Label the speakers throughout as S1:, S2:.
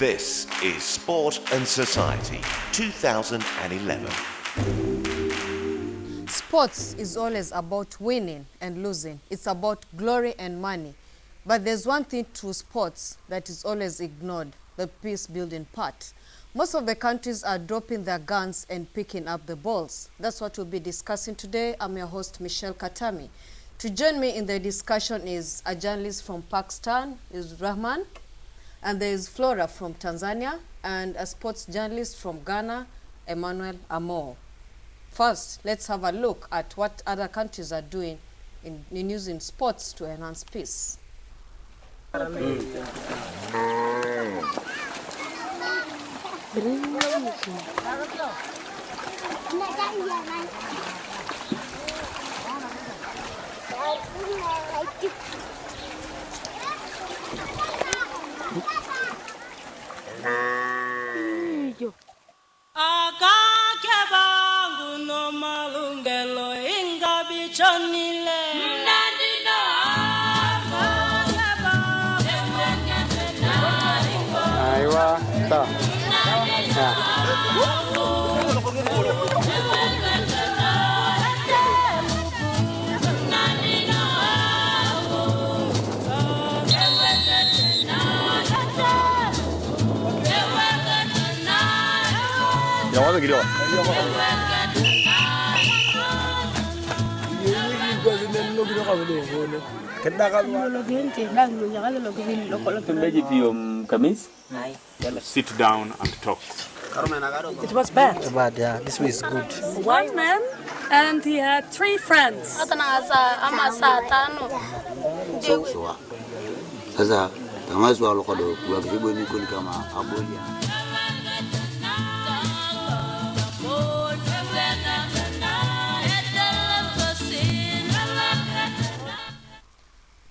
S1: This is Sport and Society 2011.
S2: Sports is always about winning and losing. It's about glory and money. But there's one thing to sports that is always ignored, the peace-building part. Most of the countries are dropping their guns and picking up the balls. That's what we'll be discussing today. I'm your host, Michelle Katami. To join me in the discussion is a journalist from Pakistan, is Rahman, and there is Flora from Tanzania, and a sports journalist from Ghana, Emmanuel Amo. First, let's have a look at what other countries are doing in using sports to enhance peace.
S3: Sit down and talk.
S4: It was bad.
S5: Bad, yeah. This way is good.
S4: A white man, and he had 3 friends.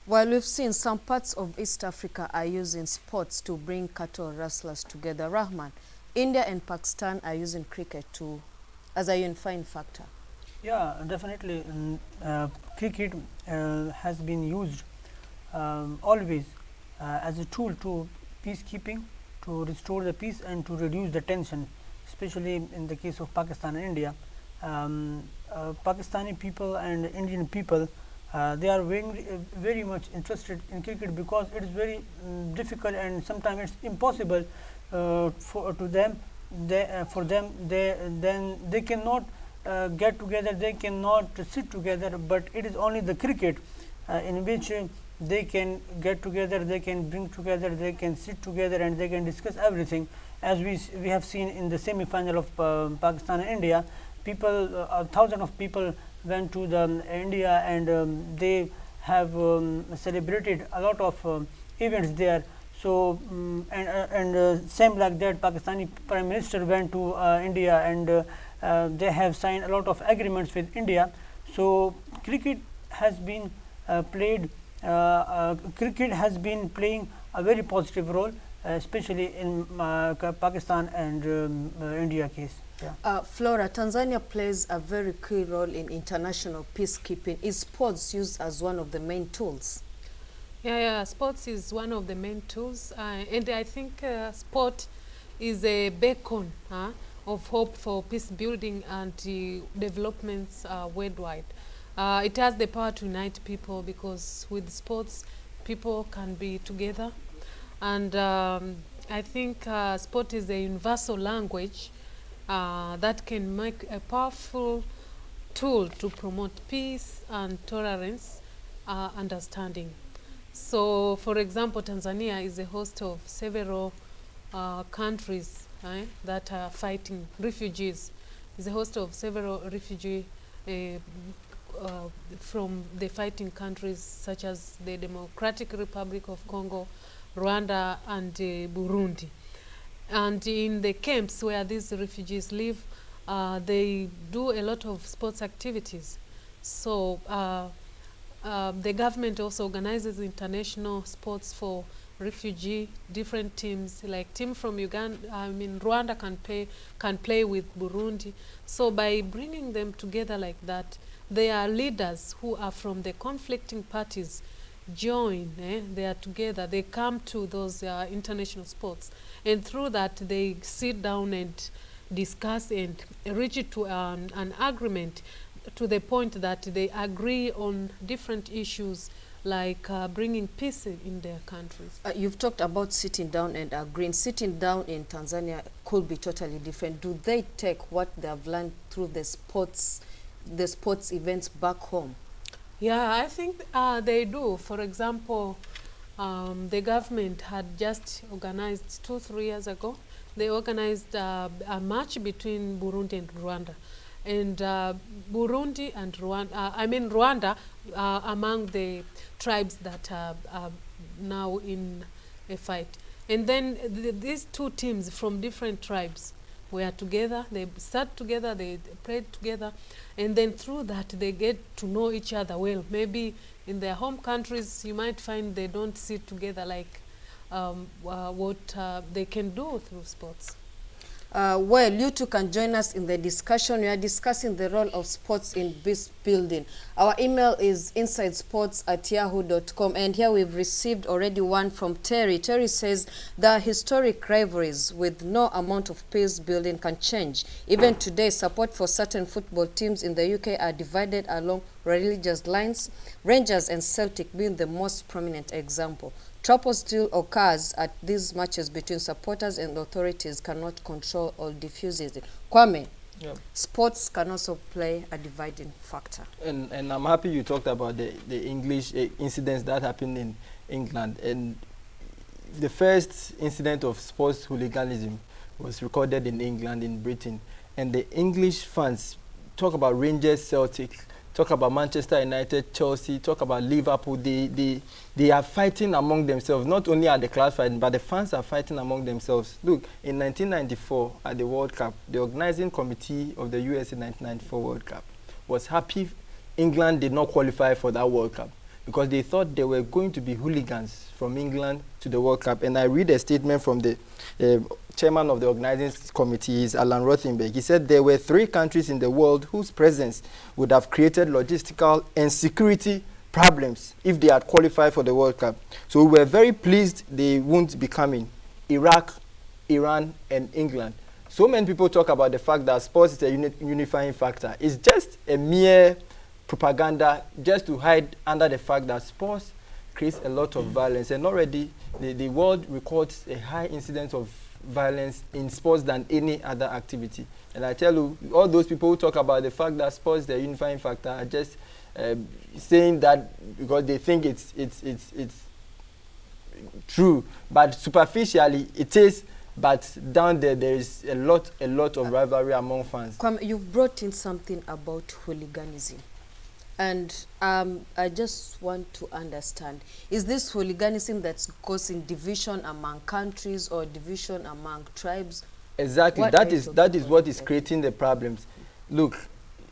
S2: While we've seen some parts of East Africa are using sports to bring cattle rustlers together, Rahman, India and Pakistan are using cricket as a unifying factor.
S5: Yeah, definitely. Cricket has been used always as a tool to peacekeeping, to restore the peace and to reduce the tension, especially in the case of Pakistan and India. Pakistani people and Indian people, they are very much interested in cricket because it is very difficult and sometimes it's impossible for them. They cannot get together, they cannot sit together, but it is only the cricket in which they can get together, they can bring together, they can sit together and they can discuss everything. As we have seen in the semi-final of Pakistan and India, people, thousands of people went to India and they have celebrated a lot of events there. So same like that, Pakistani Prime Minister went to India and they have signed a lot of agreements with India. So cricket has been cricket has been playing a very positive role, especially in Pakistan and India case. Yeah.
S2: Flora, Tanzania plays a very key role in international peacekeeping. Is sports used as one of the main tools?
S6: Yeah, sports is one of the main tools, and I think sport is a beacon of hope for peace building and developments worldwide. It has the power to unite people because with sports, people can be together, and I think sport is a universal language that can make a powerful tool to promote peace and tolerance, understanding. So, for example, Tanzania is a host of several countries that are fighting refugees. Is a host of several refugees from the fighting countries such as the Democratic Republic of Congo, Rwanda, and Burundi. And in the camps where these refugees live, they do a lot of sports activities. So the government also organizes international sports for refugee, different teams, like team from Uganda, Rwanda can play with Burundi. So by bringing them together like that, they are leaders who are from the conflicting parties join, they are together, they come to those international sports, and through that they sit down and discuss and reach to an agreement to the point that they agree on different issues like bringing peace in their countries.
S2: You've talked about sitting down and agreeing. Sitting down in Tanzania could be totally different. Do they take what they have learned through the sports events back home?
S6: Yeah, I think they do. For example, the government had just organized 2-3 years ago. They organized a match between Burundi and Rwanda. And Burundi and Rwanda are among the tribes that are now in a fight. And then these two teams from different tribes were together, they sat together, they played together, and then through that they get to know each other well. Maybe in their home countries you might find they don't sit together like what they can do through sports.
S2: Well, you two can join us in the discussion. We are discussing the role of sports in peace building. Our email is insidesports@yahoo.com, and here we've received already one from Terry. Terry says there are historic rivalries with no amount of peace building can change. Even today, support for certain football teams in the UK are divided along religious lines, Rangers and Celtic being the most prominent example. Trouble still occurs at these matches between supporters and authorities cannot control or diffuse it. Kwame, sports can also play a dividing factor.
S3: And I'm happy you talked about the English incidents that happened in England. And the first incident of sports hooliganism was recorded in England, in Britain. And the English fans talk about Rangers, Celtic, talk about Manchester United, Chelsea, talk about Liverpool. They are fighting among themselves. Not only are the clubs fighting, but the fans are fighting among themselves. Look, in 1994 at the World Cup, the organizing committee of the USA 1994 World Cup was happy England did not qualify for that World Cup because they thought there were going to be hooligans from England to the World Cup. And I read a statement from the chairman of the organizing committee, is Alan Rothenberg. He said there were 3 countries in the world whose presence would have created logistical and security problems if they had qualified for the World Cup. So we were very pleased they won't be coming. Iraq, Iran, and England. So many people talk about the fact that sports is a unifying factor. It's just a mere propaganda just to hide under the fact that sports creates a lot of violence. And already the world records a high incidence of violence in sports than any other activity. And I tell you, all those people who talk about the fact that sports is the unifying factor are just saying that because they think it's true, but superficially it is. But down there is a lot of rivalry among fans.
S2: Kwame, you've brought in something about hooliganism. And I just want to understand, is this hooliganism that's causing division among countries or division among tribes?
S3: Exactly, that is what is creating the problems. Look,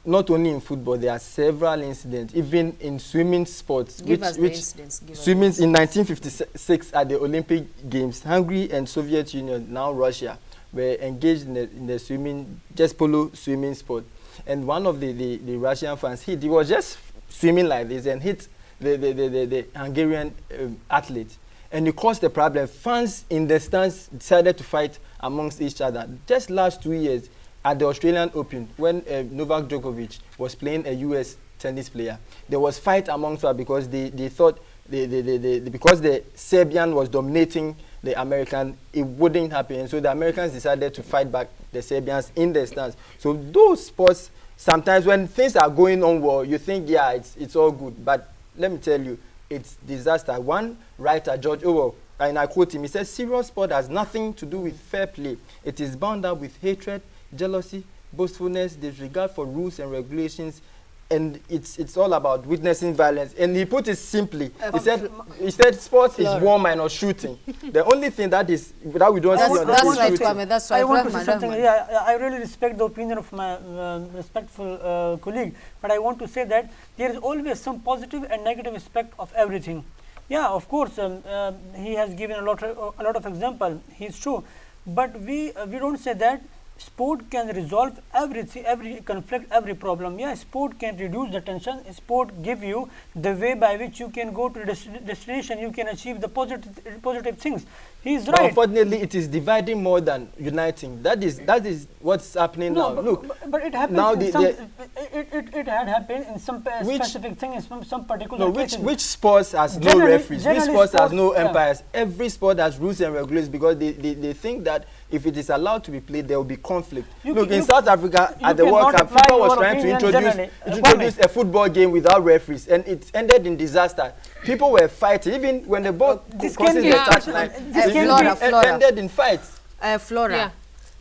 S3: not only in football, there are several incidents, even in swimming sports.
S2: Give us the incidents.
S3: Swimming in 1956 at the Olympic Games, Hungary and Soviet Union, now Russia, were engaged in the swimming, just polo swimming sport. And one of the Russian fans, he was just swimming like this and hit the Hungarian athlete. And it caused the problem. Fans in the stands decided to fight amongst each other. Just last 2 years at the Australian Open, when Novak Djokovic was playing a US tennis player, there was fight amongst them because they thought because the Serbian was dominating the American, it wouldn't happen. And so the Americans decided to fight back the Serbians in the stands. So those sports, sometimes when things are going on well, you think, yeah, it's all good. But let me tell you, it's disaster. One writer, George Orwell, and I quote him, he says, serious sport has nothing to do with fair play. It is bound up with hatred, jealousy, boastfulness, disregard for rules and regulations, and it's all about witnessing violence. And he put it simply. He said sports is war minus shooting. The only thing that we don't see on the field is shooting.
S2: That's right.
S5: I want to say something. Yeah, I really respect the opinion of my respectful colleague, but I want to say that there is always some positive and negative aspect of everything. Yeah, of course, he has given a lot of example. He's true, but we don't say that sport can resolve everything, every conflict, every problem. Yeah, sport can reduce the tension. Sport give you the way by which you can go to the destination. You can achieve the positive things. He is
S3: But
S5: right.
S3: unfortunately, it is dividing more than uniting. That is what's happening now. Look,
S5: but it happens.
S3: now
S5: it had happened in some specific thing in some particular
S3: no,
S5: cases.
S3: which sports has no
S5: Generally-
S3: referees? Which
S5: generally
S3: sports has
S5: sports-
S3: no
S5: yeah.
S3: umpires? Every sport has rules and regulations because they think that if it is allowed to be played, there will be conflict.
S5: You
S3: Look,
S5: ca-
S3: in
S5: you-
S3: South Africa
S5: you
S3: at the World
S5: cannot
S3: Cup,
S5: apply
S3: FIFA was
S5: your
S3: trying to
S5: opinion generally.
S3: introduce a football game without referees, and it ended in disaster. People were fighting, even when the ball
S5: This
S3: crosses
S5: can
S3: the
S5: be-
S3: touchline.
S5: this
S3: it
S5: can
S2: Flora,
S3: ended
S2: Flora.
S3: ended in fights.
S2: Flora,
S6: Yeah.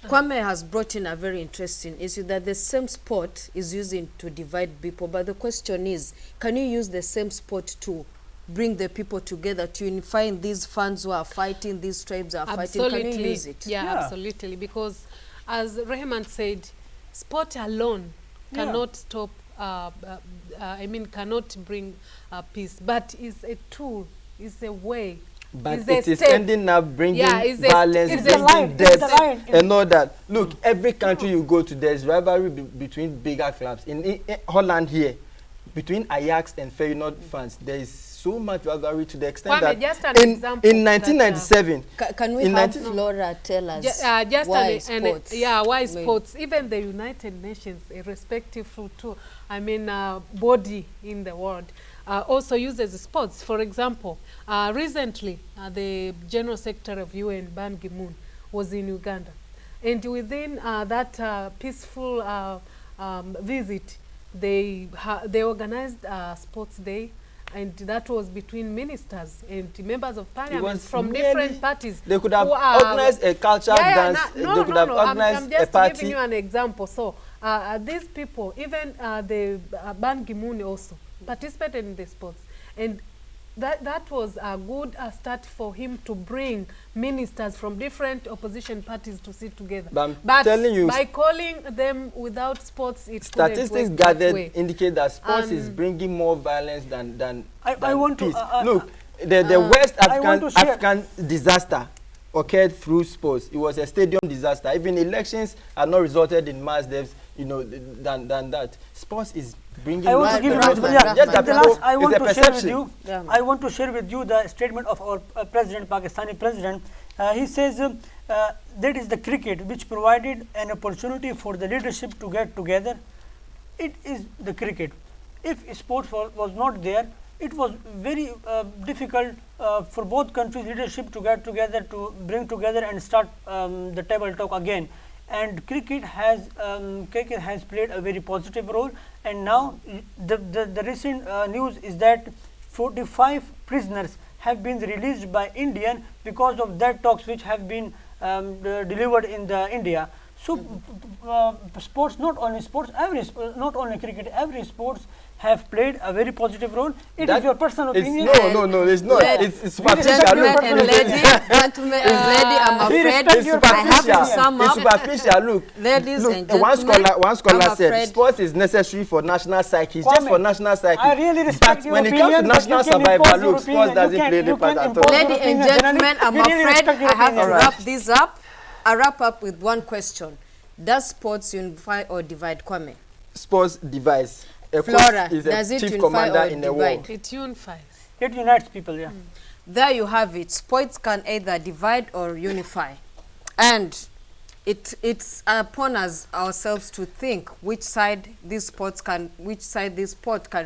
S2: Kwame has brought in a very interesting issue that the same sport is using to divide people. But the question is, can you use the same sport to bring the people together, to unify these fans who are fighting, these tribes are fighting? Can you use it?
S6: Yeah,
S5: Yeah.
S6: absolutely. Because as Rehman said, sport alone
S5: Yeah.
S6: cannot stop, cannot bring peace, but is a tool, is a way.
S3: But
S6: is a
S3: it is
S6: step.
S3: ending up bringing
S6: Yeah, it's a-
S3: violence,
S6: it's
S5: the
S3: bringing
S5: line, it's the
S3: death,
S5: line.
S3: and all that. Look, every country you go to, there's rivalry between bigger clubs. In Holland here, between Ajax and Feyenoord fans, there is so much rivalry to the extent
S6: Kwame,
S3: that
S6: just an example
S3: in 1997,
S2: Can we
S3: In
S2: have
S3: 19
S2: Flora tell us
S6: just
S2: why
S6: an,
S2: sports?
S6: why
S2: mean-
S6: sports? Even the United Nations, irrespective to, body in the world, also uses sports. For example, recently, the General Secretary of UN, Ban Ki-moon, was in Uganda. And within that peaceful visit, they organized a sports day, and that was between ministers and members of parliament
S3: was
S6: from
S3: merely-
S6: different parties.
S3: they could have
S6: who are-
S3: organized a cultural dance. They could have organized
S6: I'm just
S3: a party.
S6: giving you an example. So these people, even the Ban Ki-moon also participated in the sports, and that was a good start for him to bring ministers from different opposition parties to sit together.
S3: But I'm telling you,
S6: by calling them without sports, it couldn't
S3: statistics
S6: work that
S3: gathered
S6: way.
S3: indicate that sports is bringing more violence than
S5: I want to,
S3: peace. Look, the West
S5: I want to share-
S3: African disaster occurred through sports. It was a stadium disaster. Even elections are not resulted in mass deaths, than that. Sports is bringing.
S5: I want to give you
S2: Rahman,
S5: yeah,
S3: just that
S5: the
S3: people-
S5: last I
S3: it's
S5: want
S3: a
S5: to share with
S3: perception.
S5: you.
S2: Yeah.
S5: I want to share with you the statement of our president, Pakistani president. He says that is the cricket which provided an opportunity for the leadership to get together. It is the cricket. If sports was not there, it was very difficult for both countries' leadership to get together, to bring together and start the table talk again. And cricket has played a very positive role. And now the recent news is that 45 prisoners have been released by Indian because of that talks which have been delivered in the India. So sports, not only sports, not only cricket, every sports have played a very positive role. It is your personal opinion.
S3: No, it's not.
S2: Lady-
S3: It's superficial.
S2: Gentlemen
S3: Look,
S2: and lady, gentlemen and lady, I'm
S5: we
S2: afraid
S5: respect
S3: it's
S5: your
S2: I have to
S3: superficial.
S2: sum
S3: It's
S2: up.
S3: superficial. Look,
S2: Ladies
S3: look,
S2: and
S3: one
S2: gentlemen,
S3: scholar
S2: I'm
S3: said
S2: afraid-
S3: sports is necessary for national psyche. It's just
S5: Kwame,
S3: for national psyche.
S5: I really respect
S3: but
S5: your
S3: when it
S5: opinion,
S3: comes to
S5: but
S3: national
S5: you can
S3: survival,
S5: impose your
S3: look, sports
S5: opinion.
S3: doesn't
S5: You can-
S3: play any
S5: you
S3: part
S5: can
S3: at
S5: impose
S3: all.
S5: your
S2: Lady and
S5: opinion,
S2: gentlemen, I'm
S5: we really
S2: afraid
S5: respect your
S2: I have to
S5: opinion.
S2: wrap this up. I wrap up with one question. Does sports unify or divide, Kwame?
S3: Sports device. A
S2: Flora,
S3: coach is
S2: does
S3: a
S2: it
S3: chief
S2: unify
S3: commander
S2: or
S3: in a war.
S2: divide?
S6: It unifies.
S5: It unites people, yeah.
S2: There you have it. Sports can either divide or unify. And it's upon us ourselves to think which side this sport can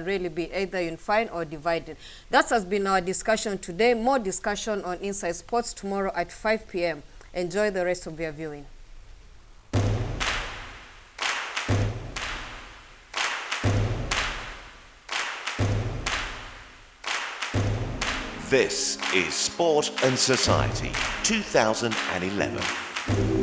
S2: really be, either unifying or divided. That has been our discussion today. More discussion on Inside Sports tomorrow at 5 p.m. Enjoy the rest of your viewing.
S1: This is Sport and Society 2011.